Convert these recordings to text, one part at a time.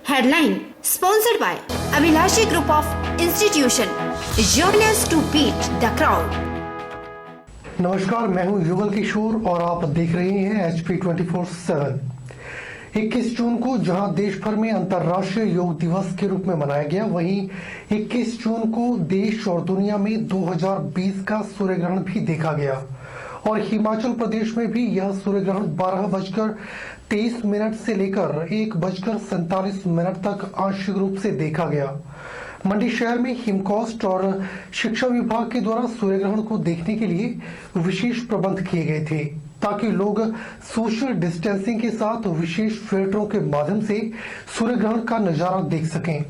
Headline sponsored by Abhilashi Group of Institution. Join us to beat the crowd. नमस्कार, मैं हूं युगल किशोर और आप देख रहे हैं HP 24/7। 21 जून को जहां देश भर में अंतर्राष्ट्रीय योग दिवस के रूप में मनाया गया, वहीं 21 जून को देश और दुनिया में 2020 का सूर्य ग्रहण भी देखा गया और हिमाचल प्रदेश में भी यह सूर्य ग्रहण 12:23 से लेकर 1:47 तक आंशिक रूप से देखा गया। मंडी शहर में हिमकॉस्ट और शिक्षा विभाग के द्वारा सूर्य ग्रहण को देखने के लिए विशेष प्रबंध किए गए थे ताकि लोग सोशल डिस्टेंसिंग के साथ विशेष फिल्टरों के माध्यम से सूर्य ग्रहण का नजारा देख सकें।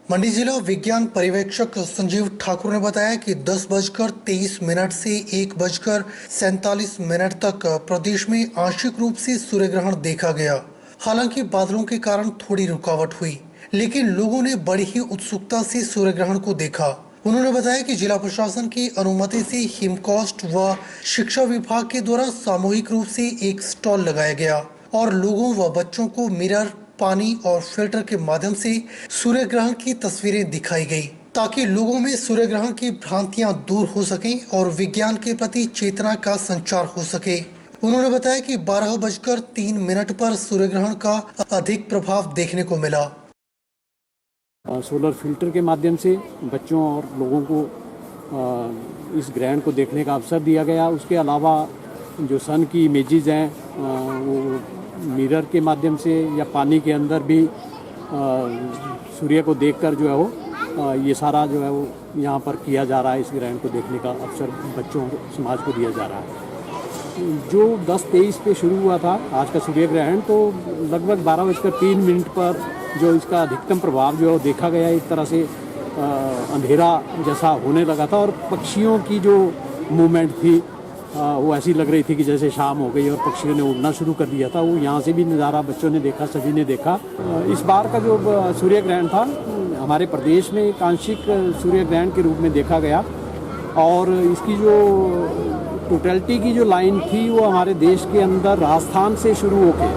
मंडी जिला विज्ञान पर्यवेक्षक संजीव ठाकुर ने बताया कि 10:23 से 1:47 तक प्रदेश में आंशिक रूप से सूर्य ग्रहण देखा गया। हालांकि बादलों के कारण थोड़ी रुकावट हुई, लेकिन लोगों ने बड़ी ही उत्सुकता से सूर्य ग्रहण को देखा। उन्होंने बताया कि जिला प्रशासन की अनुमति से हिमकॉस्ट व शिक्षा विभाग के द्वारा सामूहिक रूप से एक स्टॉल लगाया गया और लोगों व बच्चों को मिरर, पानी और फिल्टर के माध्यम से सूर्य ग्रहण की तस्वीरें दिखाई गई ताकि लोगों में सूर्य ग्रहण की भ्रांतियां दूर हो सकें और विज्ञान के प्रति चेतना का संचार हो सके। उन्होंने बताया कि 12:03 पर सूर्य ग्रहण का अधिक प्रभाव देखने को मिला। सोलर फिल्टर के माध्यम से बच्चों और लोगों को इस ग्रहण को देखने का अवसर दिया गया। उसके अलावा जो सन की इमेजेस हैं वो मिरर के माध्यम से या पानी के अंदर भी सूर्य को देखकर जो है वो ये सारा जो है वो यहाँ पर किया जा रहा है। इस ग्रहण को देखने का अवसर बच्चों समाज को दिया जा रहा है। जो 10:23 पे शुरू हुआ था आज का सूर्य ग्रहण, तो लगभग 12:03 पर जो इसका अधिकतम प्रभाव जो है वो देखा गया। एक तरह से अंधेरा जैसा होने लगा था और पक्षियों की जो मूवमेंट थी वो ऐसी लग रही थी कि जैसे शाम हो गई और पक्षियों ने उड़ना शुरू कर दिया था। वो यहाँ से भी नज़ारा बच्चों ने देखा, सभी ने देखा। इस बार का जो सूर्य ग्रहण था हमारे प्रदेश में एक आंशिक सूर्य ग्रहण के रूप में देखा गया और इसकी जो टोटलिटी की जो लाइन थी वो हमारे देश के अंदर राजस्थान से शुरू होकर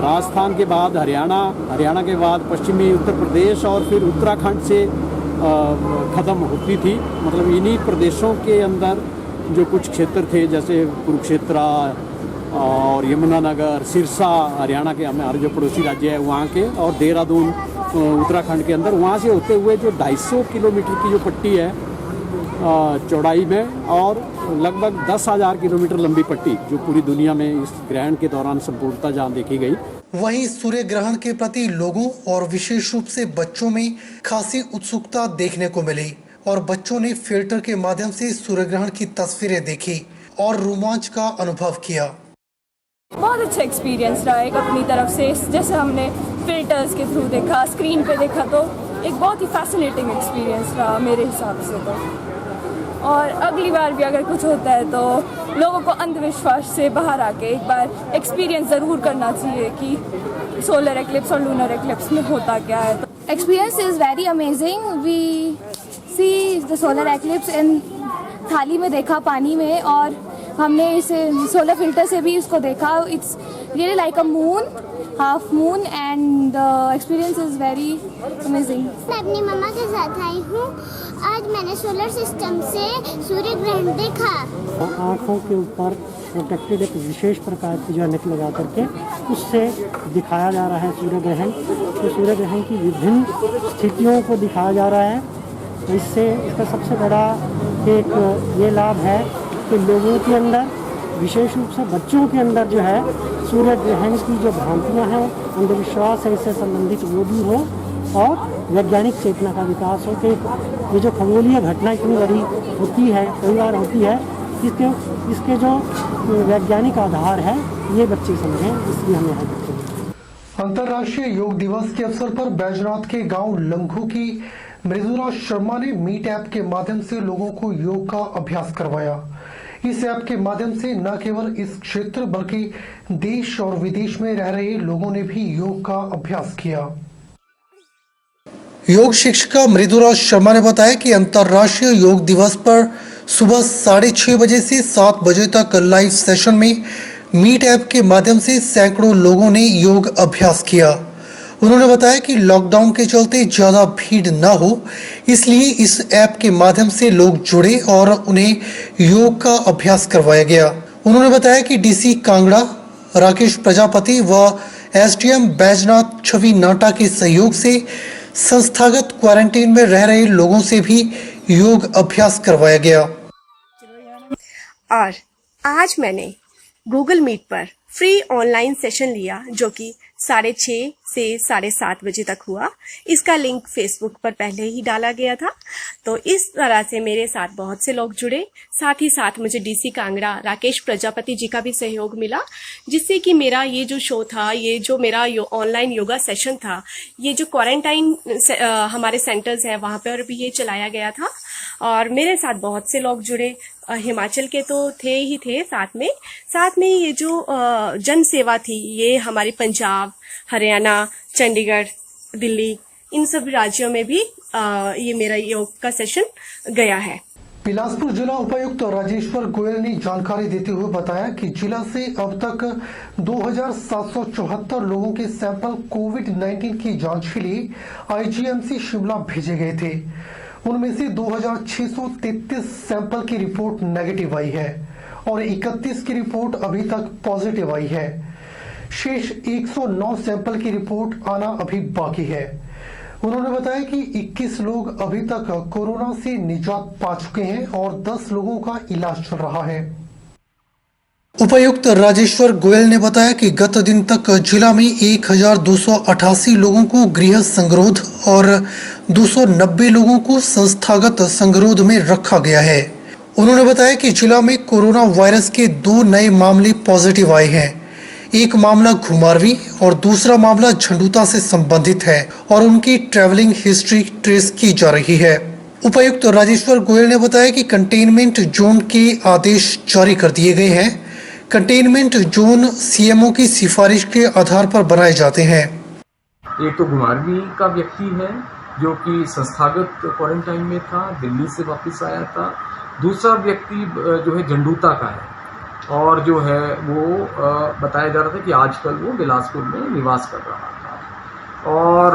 राजस्थान के बाद हरियाणा के बाद पश्चिमी उत्तर प्रदेश और फिर उत्तराखंड से ख़त्म होती थी। मतलब इन्हीं प्रदेशों के अंदर जो कुछ क्षेत्र थे जैसे कुरुक्षेत्र और यमुनानगर, सिरसा हरियाणा के हमारे जो पड़ोसी राज्य है वहाँ के, और देहरादून उत्तराखंड के अंदर, वहाँ से होते हुए जो 250 किलोमीटर की जो पट्टी है चौड़ाई में और लगभग 10,000 किलोमीटर लंबी पट्टी जो पूरी दुनिया में इस ग्रहण के दौरान संपूर्णता जहाँ देखी गई। वहीं सूर्य ग्रहण के प्रति लोगों और विशेष रूप से बच्चों में खासी उत्सुकता देखने को मिली और बच्चों ने फिल्टर के माध्यम से सूर्य ग्रहण की तस्वीरें देखी और रोमांच का अनुभव किया। बहुत अच्छा एक्सपीरियंस रहा एक अपनी तरफ से, जैसे हमने फिल्टर्स के थ्रू देखा, स्क्रीन पे देखा, तो एक बहुत ही फैसिनेटिंग एक्सपीरियंस रहा मेरे हिसाब से तो। और अगली बार भी अगर कुछ होता है तो लोगों को अंधविश्वास से बाहर आके एक बार एक्सपीरियंस ज़रूर करना चाहिए कि सोलर एक्लिप्स और लूनर एक्लिप्स में होता क्या है। तो experience is very amazing. We see the solar eclipse in थाली में देखा, पानी में, और हमने इसे सोलर फिल्टर से भी इसको देखा। It's really like a moon, half moon, and the experience is very amazing. मैं अपनी मम्मा के साथ आई हूँ। आज मैंने सोलर सिस्टम से सूर्य ग्रहण देखा। आँखों के ऊपर प्रोटेक्टेड एक विशेष प्रकार की जो ऐनक लगा करके उससे दिखाया जा रहा है सूर्य ग्रहण। तो सूर्य ग्रहण की विभिन्न स्थितियों को दिखाया जा रहा है। तो इससे इसका सबसे बड़ा एक ये लाभ है कि लोगों के अंदर, विशेष रूप से बच्चों के अंदर जो है सूर्य ग्रहण की जो भ्रांतियाँ हैं, अंधविश्वास है, इससे संबंधित वो भी हो और वैज्ञानिक चेतना का विकास हो कि ये जो खगोलीय घटना इतनी बड़ी होती है, कई बार होती है, इसके जो वैज्ञानिक आधार है ये बच्चे समझें, इसलिए हम यहाँ देखते हैं। अंतर्राष्ट्रीय योग दिवस के अवसर पर बैजनाथ के गांव लंघू की मृदुला शर्मा ने मीट ऐप के माध्यम से लोगों को योग का अभ्यास करवाया। इस ऐप के माध्यम से न केवल इस क्षेत्र बल्कि देश और विदेश में रह रहे लोगों ने भी योग का अभ्यास किया। योग शिक्षिका मृदुला शर्मा ने बताया कि अंतर्राष्ट्रीय योग दिवस पर सुबह 6:30 बजे से 7 बजे तक लाइव सेशन में मीट ऐप के माध्यम से सैकड़ों लोगों ने योग अभ्यास किया। उन्होंने बताया कि लॉकडाउन के चलते ज्यादा भीड़ न हो, इसलिए इस ऐप के माध्यम से लोग जुड़े और उन्हें योग का अभ्यास करवाया गया। उन्होंने बताया कि डीसी कांगड़ा राकेश प्रजापति व एसडीएम बैजनाथ छवि नाटा के सहयोग से संस्थागत क्वारंटीन में रह रहे लोगों से भी योग अभ्यास करवाया गया। और आज मैंने गूगल मीट पर फ्री ऑनलाइन सेशन लिया जो कि 6:30 से 7:30 बजे तक हुआ। इसका लिंक फेसबुक पर पहले ही डाला गया था। तो इस तरह से मेरे साथ बहुत से लोग जुड़े। साथ ही साथ मुझे डीसी कांगड़ा राकेश प्रजापति जी का भी सहयोग मिला, जिससे कि मेरा ये जो शो था, ये जो मेरा ऑनलाइन योगा सेशन था, ये जो क्वारंटाइन हमारे सेंटर्स हैं वहाँ पर भी ये चलाया गया था। और मेरे साथ बहुत से लोग जुड़े। हिमाचल के तो थे ही थे, साथ में ये जो जन सेवा थी, ये हमारे पंजाब, हरियाणा, चंडीगढ़, दिल्ली, इन सब राज्यों में भी ये मेरा योग का सेशन गया है। बिलासपुर जिला उपायुक्त राजेश्वर गोयल ने जानकारी देते हुए बताया कि जिला से अब तक 2774 लोगों के सैंपल कोविड-19 की जांच के लिए आईजीएमसी शिमला भेजे गए थे। उनमें से 2633 सैंपल की रिपोर्ट नेगेटिव आई है और 31 की रिपोर्ट अभी तक पॉजिटिव आई है। शेष 109 सैंपल की रिपोर्ट आना अभी बाकी है। उन्होंने बताया कि 21 लोग अभी तक कोरोना से निजात पा चुके हैं और 10 लोगों का इलाज चल रहा है। उपायुक्त राजेश्वर गोयल ने बताया कि गत दिन तक जिला में 1288 लोगों को गृह संगरोध और 290 लोगों को संस्थागत संगरोध में रखा गया है। उन्होंने बताया कि जिला में कोरोना वायरस के 2 नए मामले पॉजिटिव आए हैं। एक मामला घुमारवी और दूसरा मामला झंडूता से संबंधित है और उनकी ट्रैवलिंग हिस्ट्री ट्रेस की जा रही है। उपायुक्त राजेश्वर गोयल ने बताया कि कंटेनमेंट जोन के आदेश जारी कर दिए गए हैं। कंटेनमेंट जोन सीएमओ की सिफारिश के आधार पर बनाए जाते हैं। एक तो घुमारवी का व्यक्ति है जो कि संस्थागत क्वारंटाइन में था, दिल्ली से वापस आया था। दूसरा व्यक्ति जो है झंडूता का है और जो है वो बताया जा रहा था कि आजकल वो बिलासपुर में निवास कर रहा था। और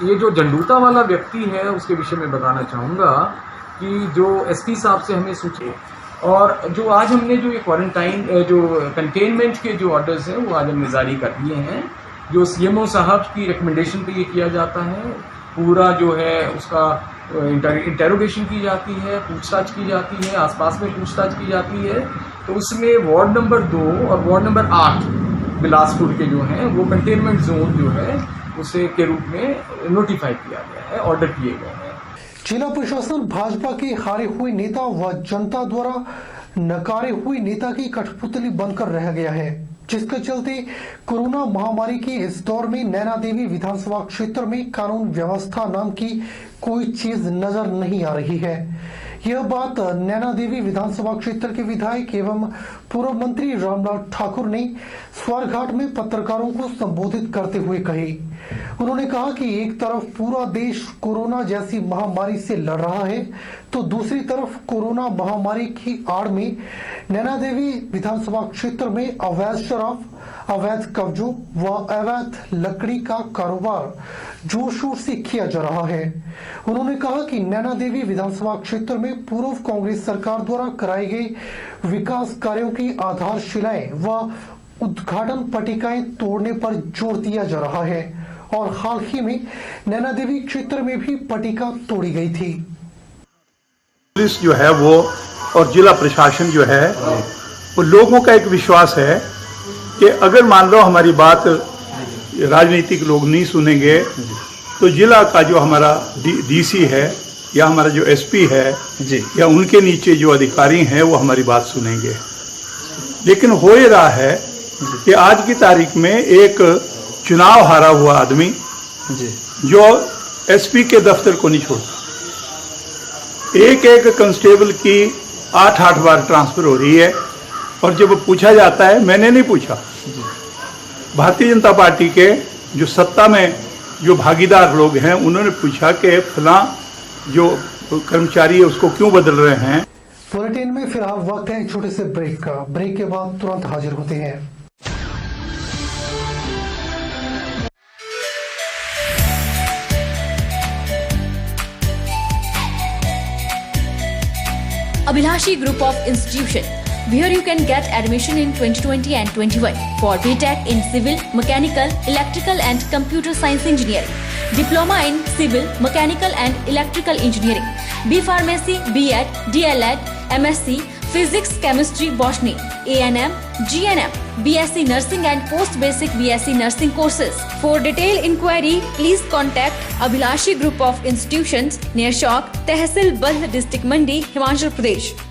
ये जो झंडूता वाला व्यक्ति है उसके विषय में बताना चाहूँगा कि जो एसपी साहब से हमें सूची और जो आज हमने जो ये क्वारंटाइन जो कंटेनमेंट के जो ऑर्डर्स हैं वो आज हमने जारी कर दिए हैं। जो सीएमओ साहब की रिकमेंडेशन पे ये किया जाता है, पूरा जो है उसका इंटेरोगेशन की जाती है, पूछताछ की जाती है, आसपास में पूछताछ की जाती है। तो उसमें वार्ड नंबर 2 और वार्ड नंबर 8 बिलासपुर के जो हैं वो कंटेनमेंट जोन जो है उसे के रूप में नोटिफाई किया गया है, ऑर्डर किए गए हैं। जिला प्रशासन भाजपा के हारे हुए नेता व जनता द्वारा नकारे हुए नेता की कठपुतली बनकर रह गया है, जिसके चलते कोरोना महामारी के इस दौर में नैना देवी विधानसभा क्षेत्र में कानून व्यवस्था नाम की कोई चीज नजर नहीं आ रही है। यह बात नैना देवी विधानसभा क्षेत्र के विधायक एवं पूर्व मंत्री रामलाल ठाकुर ने स्वारघाट में पत्रकारों को संबोधित करते हुए कही। उन्होंने कहा कि एक तरफ पूरा देश कोरोना जैसी महामारी से लड़ रहा है तो दूसरी तरफ कोरोना महामारी की आड़ में नैना देवी विधानसभा क्षेत्र में अवैध शराब, अवैध कब्जों व अवैध लकड़ी का कारोबार जोर शोर से किया जा रहा है। उन्होंने कहा कि नैना देवी विधानसभा क्षेत्र में पूर्व कांग्रेस सरकार द्वारा कराए गए विकास कार्यों की आधारशिलाएं व उद्घाटन पट्टिकाएं तोड़ने पर जोर दिया जा रहा है और हाल ही में नैना देवी क्षेत्र में भी पट्टिका तोड़ी गई थी। पुलिस जो है वो और जिला प्रशासन जो है वो लोगों का एक विश्वास है कि अगर मान लो हमारी बात राजनीतिक लोग नहीं सुनेंगे तो जिला का जो हमारा डीसी है या हमारा जो एसपी है या उनके नीचे जो अधिकारी हैं वो हमारी बात सुनेंगे। लेकिन हो ही रहा है कि आज की तारीख में एक चुनाव हारा हुआ आदमी जो एसपी के दफ्तर को नहीं छोड़ता, एक कांस्टेबल की 8 बार ट्रांसफर हो रही है और जब पूछा जाता है, मैंने नहीं पूछा, भारतीय जनता पार्टी के जो सत्ता में जो भागीदार लोग हैं उन्होंने पूछा कि फलां जो कर्मचारी है उसको क्यों बदल रहे हैं। बुलेटिन में फिलहाल वक्त है छोटे से ब्रेक का। ब्रेक के बाद तुरंत हाजिर होते हैं। Abhilashi Group of Institution, where you can get admission in 2020 and 21 for BTech in Civil, Mechanical, Electrical and Computer Science Engineering, Diploma in Civil, Mechanical and Electrical Engineering, B Pharmacy, B.Ed, D.Led, MSc, Physics, Chemistry, Botany, A&M, GNM, BSc Nursing and Post Basic BSc Nursing courses. For detailed inquiry, please contact Abhilashi Group of Institutions near Chowk, Tehsil Bald, District Mandi, Himachal Pradesh.